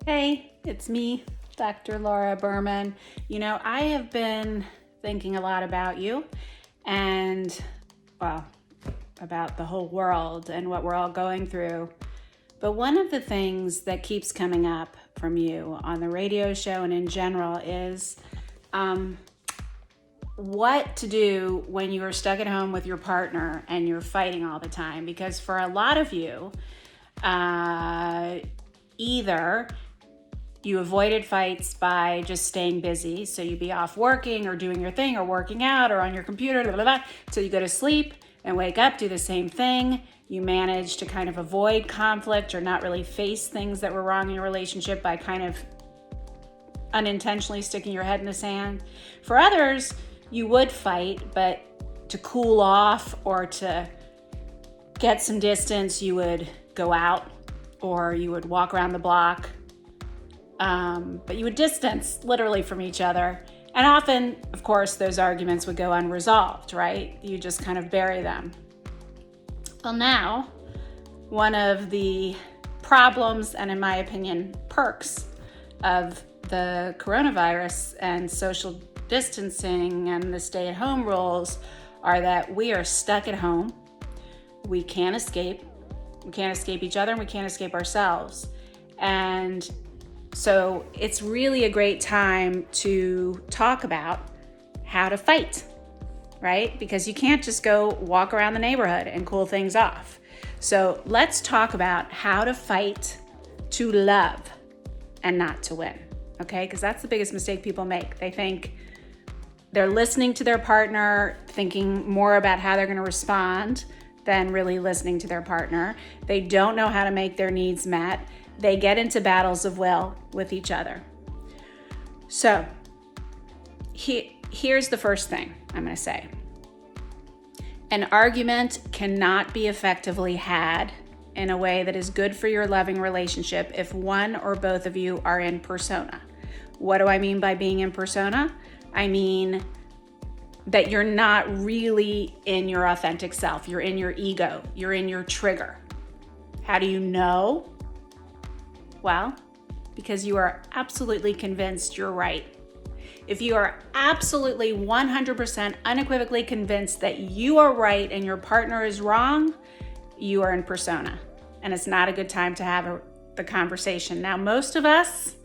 Hey, it's me, Dr. Laura Berman. I have been thinking a lot about you and, about the whole world and what we're all going through. But one of the things that keeps coming up from you on the radio show and in general is what to do when you are stuck at home with your partner and you're fighting all the time. Because for a lot of you, either you avoided fights by just staying busy, so you'd be off working or doing your thing or working out or on your computer, till you go to sleep and wake up, do the same thing. You manage to kind of avoid conflict or not really face things that were wrong in your relationship by kind of unintentionally sticking your head in the sand. For others, you would fight, but to cool off or to get some distance, you would go out or you would walk around the block. But you would distance literally from each other. And often, of course, those arguments would go unresolved, right? You just kind of bury them. Well, now, one of the problems, and in my opinion, perks of the coronavirus and social distancing and the stay-at-home rules are that we are stuck at home. We can't escape. We can't escape each other and we can't escape ourselves. And so it's really a great time to talk about how to fight, right? Because you can't just go walk around the neighborhood and cool things off. So let's talk about how to fight to love and not to win, okay? Because that's the biggest mistake people make. They think they're listening to their partner, thinking more about how they're going to respond than really listening to their partner. They don't know how to make their needs met. They get into battles of will with each other. So here's the first thing I'm going to say. An argument cannot be effectively had in a way that is good for your loving relationship if one or both of you are in persona. What do I mean by being in persona? I mean that you're not really in your authentic self. You're in your ego. You're in your trigger. How do you know? Well, because you are absolutely convinced you're right. If you are absolutely 100% unequivocally convinced that you are right and your partner is wrong, you are in persona. And it's not a good time to have the conversation. Now, most of us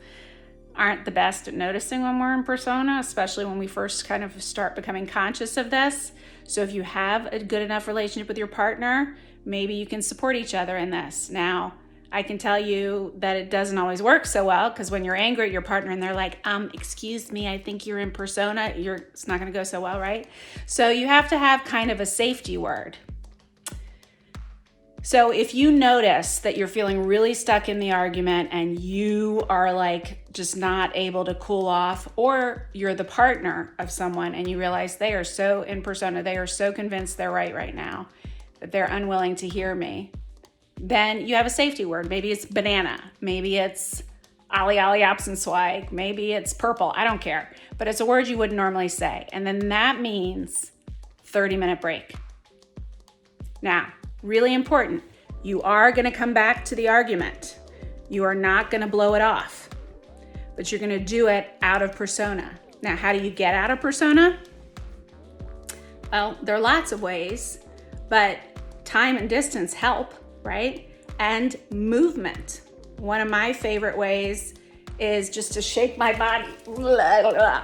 aren't the best at noticing when we're in persona, especially when we first kind of start becoming conscious of this. So if you have a good enough relationship with your partner, maybe you can support each other in this. Now, I can tell you that it doesn't always work so well, because when you're angry at your partner and they're like, excuse me, I think you're in persona, it's not going to go so well, right? So you have to have kind of a safety word. So if you notice that you're feeling really stuck in the argument and you are like just not able to cool off, or you're the partner of someone and you realize they are so in persona, they are so convinced they're right now, that they're unwilling to hear me, then you have a safety word. Maybe it's banana. Maybe it's ollie ollie swag. Maybe it's purple. I don't care. But it's a word you wouldn't normally say. And then that means 30-minute break. Now, really important. You are going to come back to the argument. You are not going to blow it off. But you're going to do it out of persona. Now, how do you get out of persona? Well, there are lots of ways. But time and distance help. Right? And movement. One of my favorite ways is just to shake my body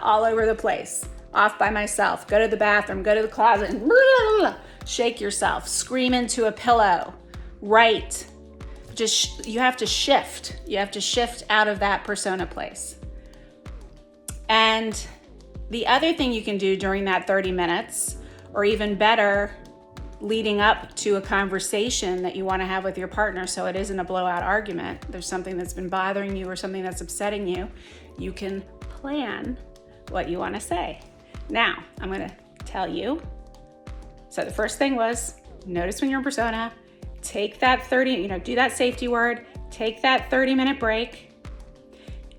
all over the place, off by myself. Go to the bathroom, go to the closet, and shake yourself. Scream into a pillow. Write. You have to shift. You have to shift out of that persona place. And the other thing you can do during that 30 minutes, or even better, leading up to a conversation that you want to have with your partner, so it isn't a blowout argument, there's something that's been bothering you or something that's upsetting you, you can plan what you want to say. Now, I'm going to tell you. So the first thing was notice when you're in persona, take that do that safety word, take that 30-minute break.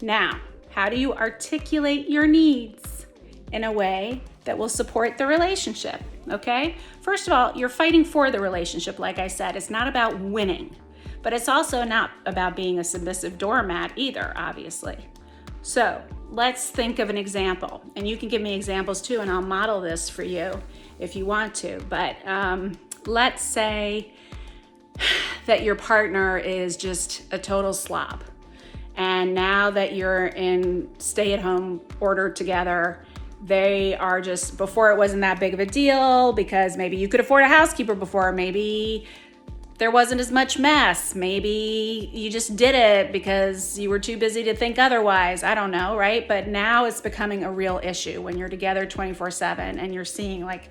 Now, how do you articulate your needs in a way that will support the relationship? Okay? First of all, you're fighting for the relationship, like I said. It's not about winning. But it's also not about being a submissive doormat either, obviously. So let's think of an example, and you can give me examples too, and I'll model this for you if you want to. But let's say that your partner is just a total slob, and now that you're in stay-at-home order together, they are just, before it wasn't that big of a deal because maybe you could afford a housekeeper before, maybe there wasn't as much mess, maybe you just did it because you were too busy to think otherwise, I don't know, right? But now it's becoming a real issue when you're together 24/7 and you're seeing like,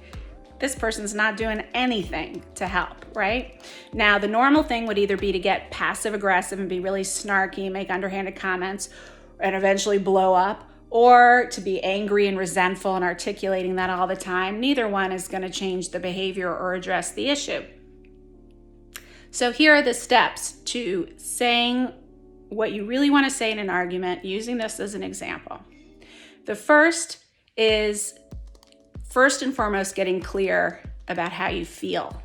this person's not doing anything to help, right? Now, the normal thing would either be to get passive aggressive and be really snarky, make underhanded comments, and eventually blow up, or to be angry and resentful and articulating that all the time. Neither one is going to change the behavior or address the issue. So here are the steps to saying what you really want to say in an argument, using this as an example. The first is, first and foremost, getting clear about how you feel,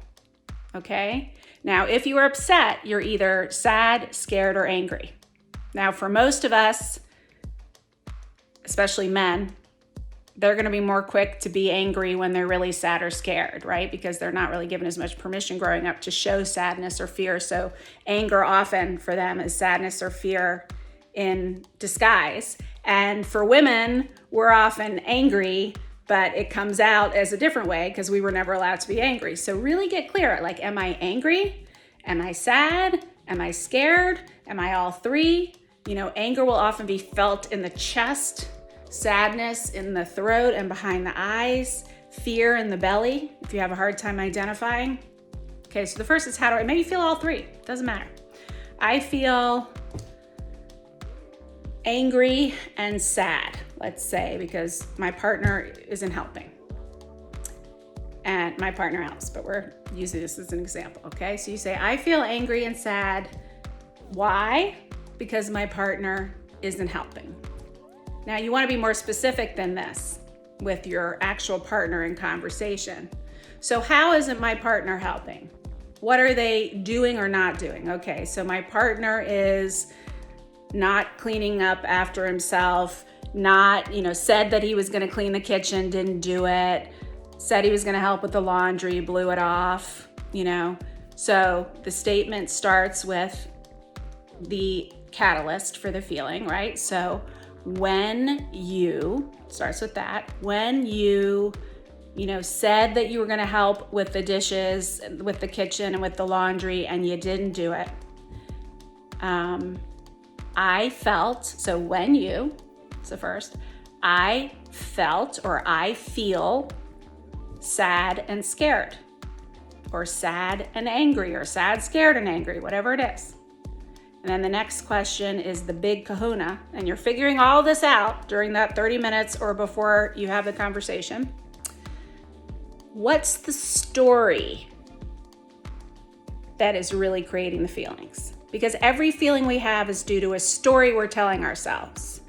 okay? Now, if you are upset, you're either sad, scared, or angry. Now, for most of us, especially men, they're going to be more quick to be angry when they're really sad or scared, right? Because they're not really given as much permission growing up to show sadness or fear. So anger often for them is sadness or fear in disguise. And for women, we're often angry, but it comes out as a different way because we were never allowed to be angry. So really get clear, like, am I angry? Am I sad? Am I scared? Am I all three? You know, anger will often be felt in the chest, sadness in the throat and behind the eyes, fear in the belly, if you have a hard time identifying. Okay, so the first is, how do I, maybe feel all three, doesn't matter. I feel angry and sad, let's say, because my partner isn't helping. And my partner helps, but we're using this as an example, okay? So you say, I feel angry and sad. Why? Because my partner isn't helping. Now, you want to be more specific than this with your actual partner in conversation. So how isn't my partner helping? What are they doing or not doing? Okay, so my partner is not cleaning up after himself, not, said that he was going to clean the kitchen, didn't do it, said he was going to help with the laundry, blew it off, So the statement starts with the catalyst for the feeling, right? So when you, starts with that, when you, said that you were going to help with the dishes, with the kitchen and with the laundry, and you didn't do it. I felt, so when you, so first, I felt or I feel sad and scared, or sad and angry, or sad, scared, and angry, whatever it is. And then the next question is the big kahuna, and you're figuring all this out during that 30 minutes or before you have the conversation. What's the story that is really creating the feelings? Because every feeling we have is due to a story we're telling ourselves.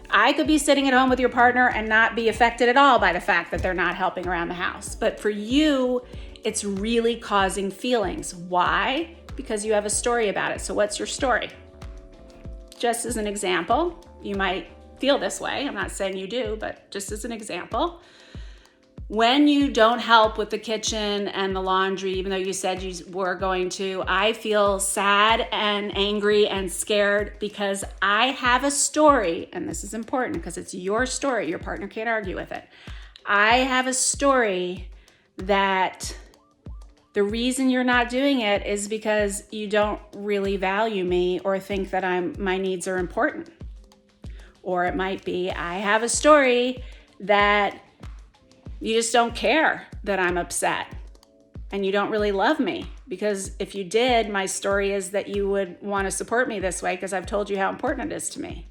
I could be sitting at home with your partner and not be affected at all by the fact that they're not helping around the house. But for you, it's really causing feelings. Why? Because you have a story about it. So what's your story? Just as an example, you might feel this way. I'm not saying you do, but just as an example, when you don't help with the kitchen and the laundry, even though you said you were going to, I feel sad and angry and scared because I have a story, and this is important because it's your story. Your partner can't argue with it. I have a story that the reason you're not doing it is because you don't really value me or think that my needs are important. Or it might be, I have a story that you just don't care that I'm upset and you don't really love me, because if you did, my story is that you would want to support me this way because I've told you how important it is to me.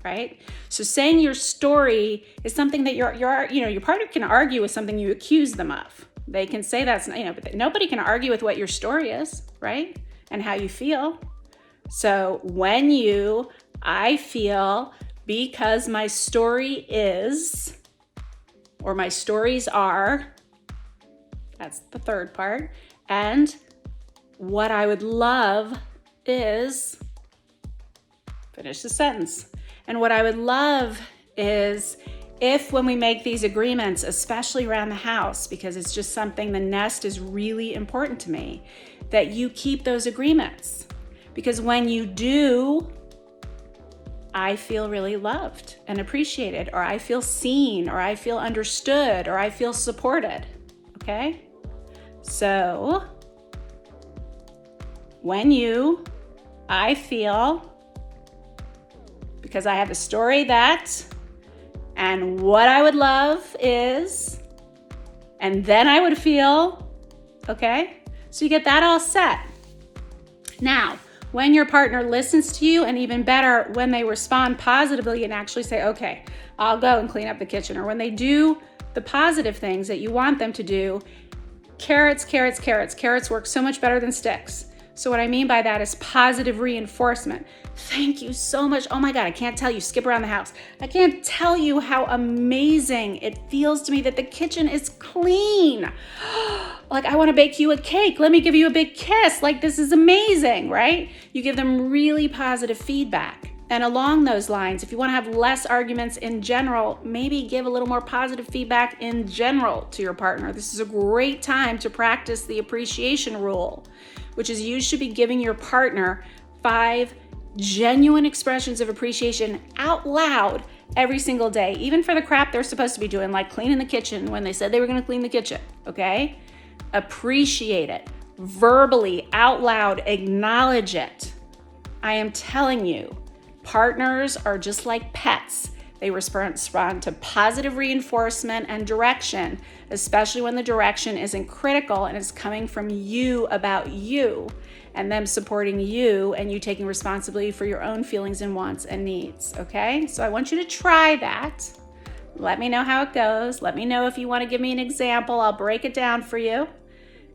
Right? So saying your story is something that your partner can argue with something you accuse them of. They can say that's, but nobody can argue with what your story is, right? And how you feel. So when I feel because my story is, or my stories are, that's the third part, and what I would love is, finish the sentence. And what I would love is if when we make these agreements, especially around the house, because it's just something, the nest is really important to me, that you keep those agreements. Because when you do, I feel really loved and appreciated, or I feel seen, or I feel understood, or I feel supported, okay? So when I feel, because I have a story that, and what I would love is, and then I would feel, okay? So you get that all set. Now, when your partner listens to you, and even better, when they respond positively and actually say, okay, I'll go and clean up the kitchen, or when they do the positive things that you want them to do, carrots work so much better than sticks. So what I mean by that is positive reinforcement. Thank you so much. Oh my God, I can't tell you, skip around the house. I can't tell you how amazing it feels to me that the kitchen is clean. Like, I want to bake you a cake. Let me give you a big kiss. Like, this is amazing, right? You give them really positive feedback. And along those lines, if you want to have less arguments in general, maybe give a little more positive feedback in general to your partner. This is a great time to practice the appreciation rule, which is you should be giving your partner 5 genuine expressions of appreciation out loud every single day, even for the crap they're supposed to be doing, like cleaning the kitchen when they said they were going to clean the kitchen, okay? Appreciate it. Verbally, out loud, acknowledge it. I am telling you, partners are just like pets. They respond to positive reinforcement and direction, especially when the direction isn't critical and is coming from you about you, and them supporting you and you taking responsibility for your own feelings and wants and needs, okay? So I want you to try that. Let me know how it goes. Let me know if you want to give me an example. I'll break it down for you.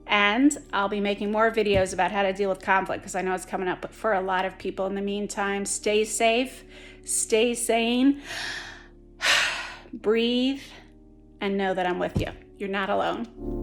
And I'll be making more videos about how to deal with conflict, because I know it's coming up for a lot of people. In the meantime, stay safe, stay sane, breathe, and know that I'm with you. You're not alone.